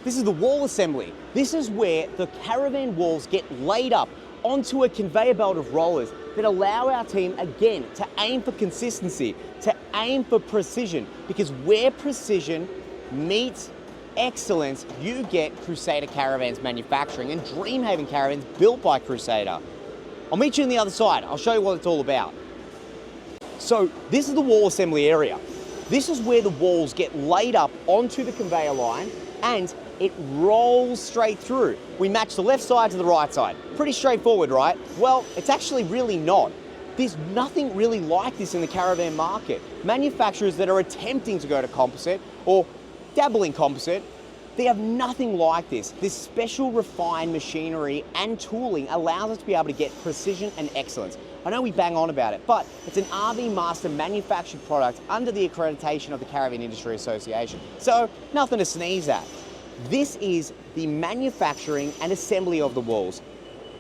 This is the wall assembly. This is where the Caravan walls get laid up onto a conveyor belt of rollers that allow our team, again, to aim for consistency, to aim for precision, because where precision meets excellence, you get Crusader Caravans manufacturing and Dreamhaven Caravans built by Crusader. I'll meet you on the other side. I'll show you what it's all about. So this is the wall assembly area. This is where the walls get laid up onto the conveyor line and it rolls straight through. We match the left side to the right side. Pretty straightforward, right? Well, it's actually really not. There's nothing really like this in the caravan market. Manufacturers that are attempting to go to composite or dabble in composite, they have nothing like this. This special refined machinery and tooling allows us to be able to get precision and excellence. I know we bang on about it, but it's an RV Master manufactured product under the accreditation of the Caravan Industry Association. So nothing to sneeze at. This is the manufacturing and assembly of the walls.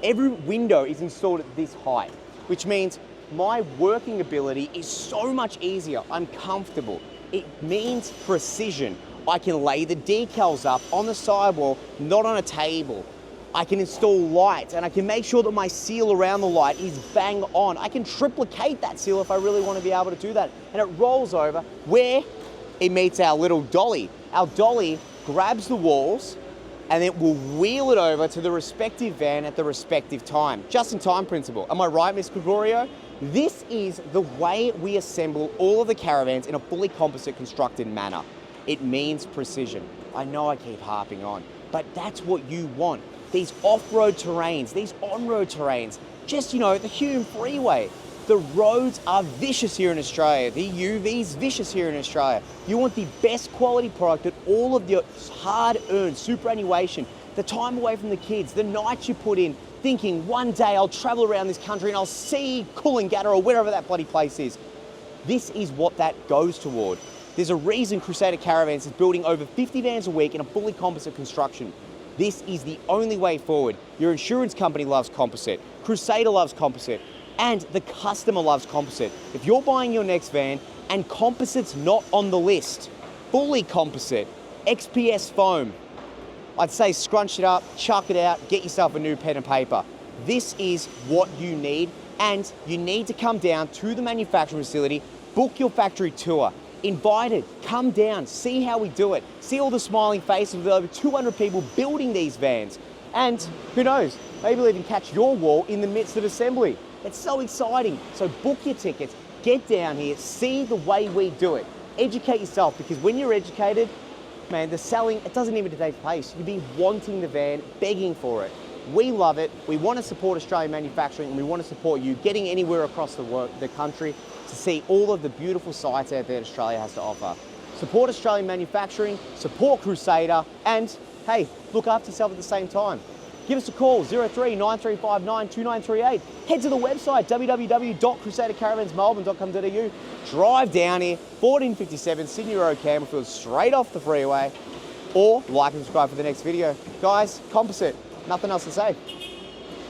Every window is installed at this height, which means my working ability is so much easier. I'm comfortable. It means precision. I can lay the decals up on the sidewall, not on a table. I can install lights and I can make sure that my seal around the light is bang on. I can triplicate that seal if I really want to be able to do that. And it rolls over where it meets our little dolly. Our dolly grabs the walls and it will wheel it over to the respective van at the respective time. Just in time principle. Am I right, Miss Gregorio? This is the way we assemble all of the caravans in a fully composite constructed manner. It means precision. I know I keep harping on, but that's what you want. These off-road terrains, these on-road terrains, just, you know, the Hume Freeway. The roads are vicious here in Australia. The UV's vicious here in Australia. You want the best quality product that all of your hard-earned superannuation, the time away from the kids, the nights you put in, thinking one day I'll travel around this country and I'll see Coolangatta or wherever that bloody place is. This is what that goes toward. There's a reason Crusader Caravans is building over 50 vans a week in a fully composite construction. This is the only way forward. Your insurance company loves composite, Crusader loves composite, and the customer loves composite. If you're buying your next van and composite's not on the list, fully composite, XPS foam, I'd say scrunch it up, chuck it out, get yourself a new pen and paper. This is what you need, and you need to come down to the manufacturing facility, book your factory tour. Invited, come down, see how we do it. See all the smiling faces with over 200 people building these vans. And who knows, maybe we'll even catch your wall in the midst of assembly. It's so exciting. So book your tickets, get down here, see the way we do it. Educate yourself, because when you're educated, man, the selling, it doesn't even take place. You'll be wanting the van, begging for it. We love it. We want to support Australian manufacturing and we want to support you getting anywhere across the country to see all of the beautiful sites out there that Australia has to offer. Support Australian manufacturing, support Crusader, and hey, look after yourself at the same time. Give us a call, 03 9359 2938. Head to the website, www.crusadercaravansmelbourne.com.au. Drive down here, 1457 Sydney Road, Campbellfield, straight off the freeway, or like and subscribe for the next video. Guys, composite, nothing else to say.